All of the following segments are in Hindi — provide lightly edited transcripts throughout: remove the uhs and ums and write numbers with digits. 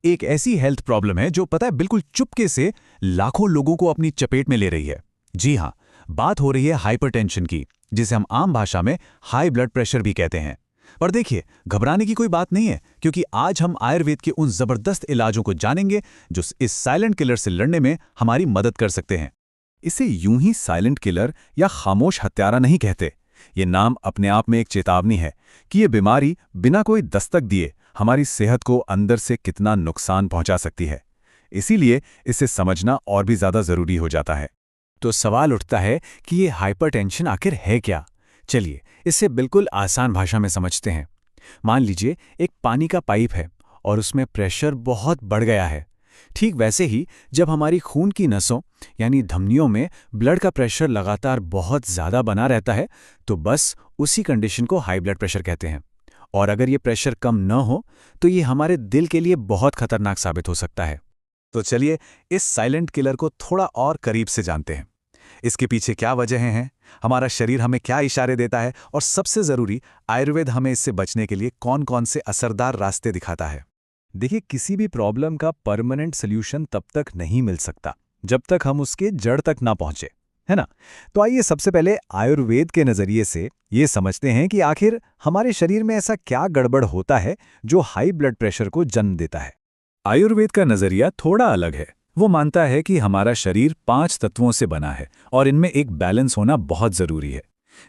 एक ऐसी हेल्थ प्रॉब्लम है जो पता है बिल्कुल चुपके से लाखों लोगों को अपनी चपेट में ले रही है। जी हाँ, बात हो रही है हाइपरटेंशन की, जिसे हम आम भाषा में हाई ब्लड प्रेशर भी कहते हैं। पर देखिए, घबराने की कोई बात नहीं है, क्योंकि आज हम आयुर्वेद के उन जबरदस्त इलाजों को जानेंगे जो इस साइलेंट किलर से लड़ने में हमारी मदद कर सकते हैं। इसे यूं ही साइलेंट किलर या खामोश हत्यारा नहीं कहते। ये नाम अपने आप में एक चेतावनी है कि ये बीमारी बिना कोई दस्तक दिए हमारी सेहत को अंदर से कितना नुकसान पहुंचा सकती है। इसीलिए इसे समझना और भी ज्यादा जरूरी हो जाता है। तो सवाल उठता है कि ये हाइपरटेंशन आखिर है क्या? चलिए इसे बिल्कुल आसान भाषा में समझते हैं। मान लीजिए एक पानी का पाइप है और उसमें प्रेशर बहुत बढ़ गया है। ठीक वैसे ही जब हमारी खून की नसों यानी धमनियों में ब्लड का प्रेशर लगातार बहुत ज़्यादा बना रहता है, तो बस उसी कंडीशन को हाई ब्लड प्रेशर कहते हैं। और अगर ये प्रेशर कम न हो तो ये हमारे दिल के लिए बहुत खतरनाक साबित हो सकता है। तो चलिए इस साइलेंट किलर को थोड़ा और करीब से जानते हैं। इसके पीछे क्या वजहें हैं, हमारा शरीर हमें क्या इशारे देता है, और सबसे ज़रूरी, आयुर्वेद हमें इससे बचने के लिए कौन कौन से असरदार रास्ते दिखाता है। देखिए, किसी भी प्रॉब्लम का परमानेंट सॉल्यूशन तब तक नहीं मिल सकता जब तक हम उसके जड़ तक ना पहुंचे, है ना? तो आइए सबसे पहले आयुर्वेद के नज़रिए से ये समझते हैं कि आखिर हमारे शरीर में ऐसा क्या गड़बड़ होता है जो हाई ब्लड प्रेशर को जन्म देता है। आयुर्वेद का नज़रिया थोड़ा अलग है। वो मानता है कि हमारा शरीर 5 तत्वों से बना है और इनमें एक बैलेंस होना बहुत ज़रूरी है।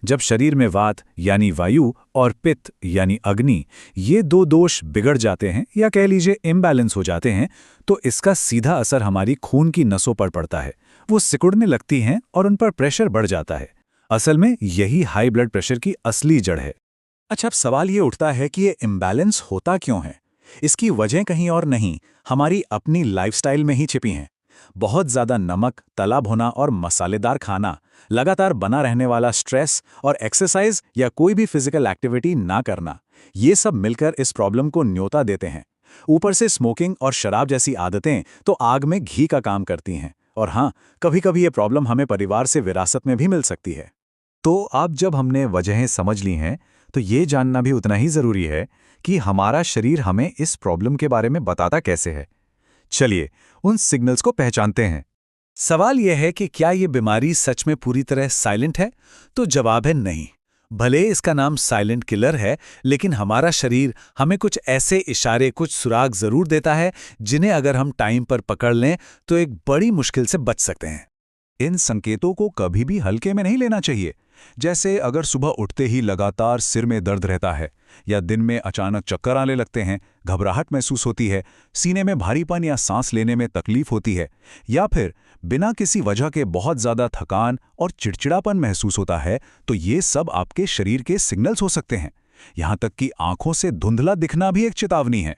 जब शरीर में वात यानी वायु और पित्त यानी अग्नि, ये 2 दोष बिगड़ जाते हैं या कह लीजिए इम्बैलेंस हो जाते हैं, तो इसका सीधा असर हमारी खून की नसों पर पड़ता है। वो सिकुड़ने लगती हैं और उन पर प्रेशर बढ़ जाता है। असल में यही हाई ब्लड प्रेशर की असली जड़ है। अच्छा, अब सवाल ये उठता है कि ये इम्बैलेंस होता क्यों है? इसकी वजह कहीं और नहीं, हमारी अपनी लाइफस्टाइल में ही छिपी हैं। बहुत ज़्यादा नमक, तला भुना और मसालेदार खाना, लगातार बना रहने वाला स्ट्रेस और एक्सरसाइज या कोई भी फिजिकल एक्टिविटी ना करना, ये सब मिलकर इस प्रॉब्लम को न्योता देते हैं। ऊपर से स्मोकिंग और शराब जैसी आदतें तो आग में घी का काम करती हैं। और हाँ, कभी-कभी ये प्रॉब्लम हमें परिवार से विरासत में भी मिल सकती है। तो अब जब हमने वजहें समझ ली हैं, तो ये जानना भी उतना ही ज़रूरी है कि हमारा शरीर हमें इस प्रॉब्लम के बारे में बताता कैसे है। चलिए उन सिग्नल्स को पहचानते हैं। सवाल यह है कि क्या ये बीमारी सच में पूरी तरह साइलेंट है? तो जवाब है नहीं। भले इसका नाम साइलेंट किलर है, लेकिन हमारा शरीर हमें कुछ ऐसे इशारे, कुछ सुराग जरूर देता है जिन्हें अगर हम टाइम पर पकड़ लें तो एक बड़ी मुश्किल से बच सकते हैं। इन संकेतों को कभी भी हल्के में नहीं लेना चाहिए। जैसे अगर सुबह उठते ही लगातार सिर में दर्द रहता है, या दिन में अचानक चक्कर आने लगते हैं, घबराहट महसूस होती है, सीने में भारीपन या सांस लेने में तकलीफ होती है, या फिर बिना किसी वजह के बहुत ज़्यादा थकान और चिड़चिड़ापन महसूस होता है, तो ये सब आपके शरीर के सिग्नल्स हो सकते हैं। यहाँ तक कि आंखों से धुंधला दिखना भी एक चेतावनी है।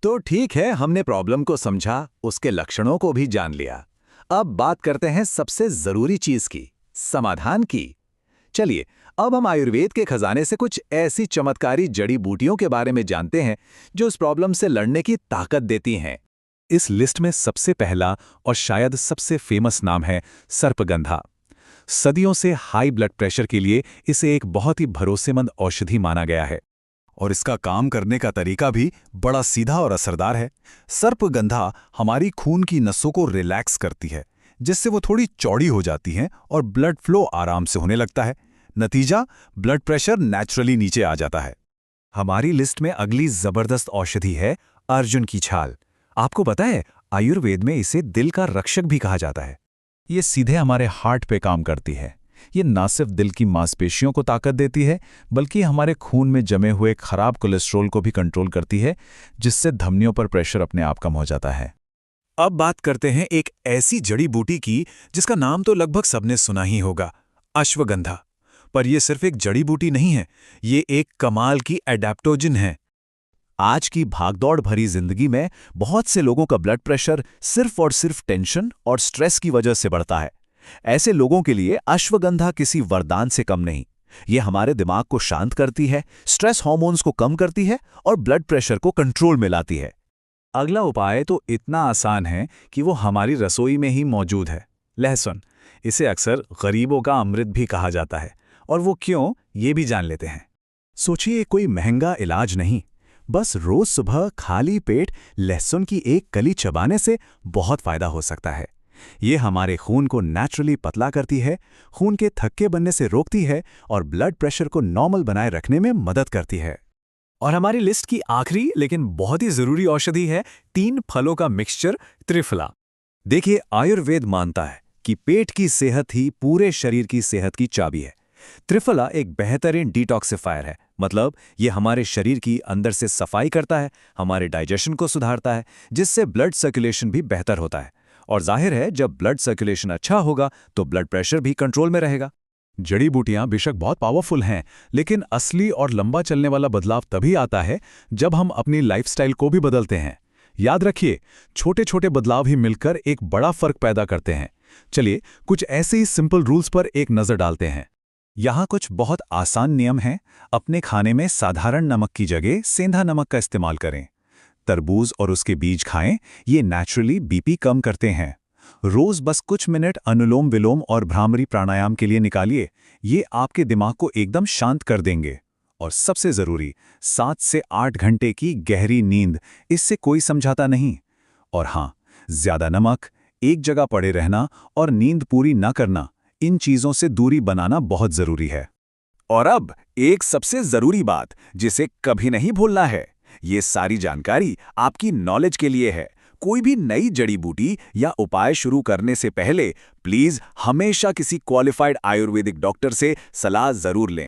तो ठीक है, हमने प्रॉब्लम को समझा, उसके लक्षणों को भी जान लिया। अब बात करते हैं सबसे जरूरी चीज की, समाधान की। चलिए अब हम आयुर्वेद के खजाने से कुछ ऐसी चमत्कारी जड़ी बूटियों के बारे में जानते हैं जो इस प्रॉब्लम से लड़ने की ताकत देती हैं। इस लिस्ट में सबसे पहला और शायद सबसे फेमस नाम है सर्पगंधा। सदियों से हाई ब्लड प्रेशर के लिए इसे एक बहुत ही भरोसेमंद औषधि माना गया है, और इसका काम करने का तरीका भी बड़ा सीधा और असरदार है। सर्पगंधा हमारी खून की नसों को रिलैक्स करती है, जिससे वो थोड़ी चौड़ी हो जाती हैं और ब्लड फ्लो आराम से होने लगता है। नतीजा, ब्लड प्रेशर नेचुरली नीचे आ जाता है। हमारी लिस्ट में अगली जबरदस्त औषधि है अर्जुन की छाल। आपको पता है, आयुर्वेद में इसे दिल का रक्षक भी कहा जाता है। ये सीधे हमारे हार्ट पे काम करती है। ये न सिर्फ दिल की मांसपेशियों को ताकत देती है, बल्कि हमारे खून में जमे हुए खराब कोलेस्ट्रॉल को भी कंट्रोल करती है, जिससे धमनियों पर प्रेशर अपने आप कम हो जाता है। अब बात करते हैं एक ऐसी जड़ी बूटी की जिसका नाम तो लगभग सबने सुना ही होगा, अश्वगंधा। पर यह सिर्फ एक जड़ी बूटी नहीं है, ये एक कमाल की एडेप्टोजन है। आज की भागदौड़ भरी जिंदगी में बहुत से लोगों का ब्लड प्रेशर सिर्फ और सिर्फ टेंशन और स्ट्रेस की वजह से बढ़ता है। ऐसे लोगों के लिए अश्वगंधा किसी वरदान से कम नहीं। ये हमारे दिमाग को शांत करती है, स्ट्रेस हार्मोन्स को कम करती है और ब्लड प्रेशर को कंट्रोल में लाती है। अगला उपाय तो इतना आसान है कि वो हमारी रसोई में ही मौजूद है, लहसुन। इसे अक्सर गरीबों का अमृत भी कहा जाता है, और वो क्यों, ये भी जान लेते हैं। सोचिए, कोई महंगा इलाज नहीं, बस रोज सुबह खाली पेट लहसुन की एक कली चबाने से बहुत फायदा हो सकता है। ये हमारे खून को नेचुरली पतला करती है, खून के थक्के बनने से रोकती है और ब्लड प्रेशर को नॉर्मल बनाए रखने में मदद करती है। और हमारी लिस्ट की आखिरी लेकिन बहुत ही जरूरी औषधि है 3 फलों का मिक्सचर त्रिफला। देखिए, आयुर्वेद मानता है कि पेट की सेहत ही पूरे शरीर की सेहत की चाबी है। त्रिफला एक बेहतरीन डिटॉक्सिफायर है, मतलब ये हमारे शरीर की अंदर से सफाई करता है, हमारे डाइजेशन को सुधारता है, जिससे ब्लड सर्कुलेशन भी बेहतर होता है। और जाहिर है, जब ब्लड सर्कुलेशन अच्छा होगा तो ब्लड प्रेशर भी कंट्रोल में रहेगा। जड़ी बूटियां बेशक बहुत पावरफुल हैं, लेकिन असली और लंबा चलने वाला बदलाव तभी आता है जब हम अपनी लाइफस्टाइल को भी बदलते हैं। याद रखिए, छोटे छोटे बदलाव ही मिलकर एक बड़ा फर्क पैदा करते हैं। चलिए, कुछ ऐसे ही सिंपल रूल्स पर एक नजर डालते हैं। यहाँ कुछ बहुत आसान नियम हैं। अपने खाने में साधारण नमक की जगह सेंधा नमक का इस्तेमाल करें। तरबूज और उसके बीज खाएं, ये नेचुरली बीपी कम करते हैं। रोज बस कुछ मिनट अनुलोम विलोम और भ्रामरी प्राणायाम के लिए निकालिए, ये आपके दिमाग को एकदम शांत कर देंगे। और सबसे जरूरी, 7 से 8 घंटे की गहरी नींद, इससे कोई समझौता नहीं। और हाँ, ज्यादा नमक, एक जगह पड़े रहना और नींद पूरी न करना, इन चीजों से दूरी बनाना बहुत जरूरी है। और अब एक सबसे जरूरी बात जिसे कभी नहीं भूलना है, ये सारी जानकारी आपकी नॉलेज के लिए है। कोई भी नई जड़ी बूटी या उपाय शुरू करने से पहले प्लीज हमेशा किसी क्वालिफाइड आयुर्वेदिक डॉक्टर से सलाह जरूर लें।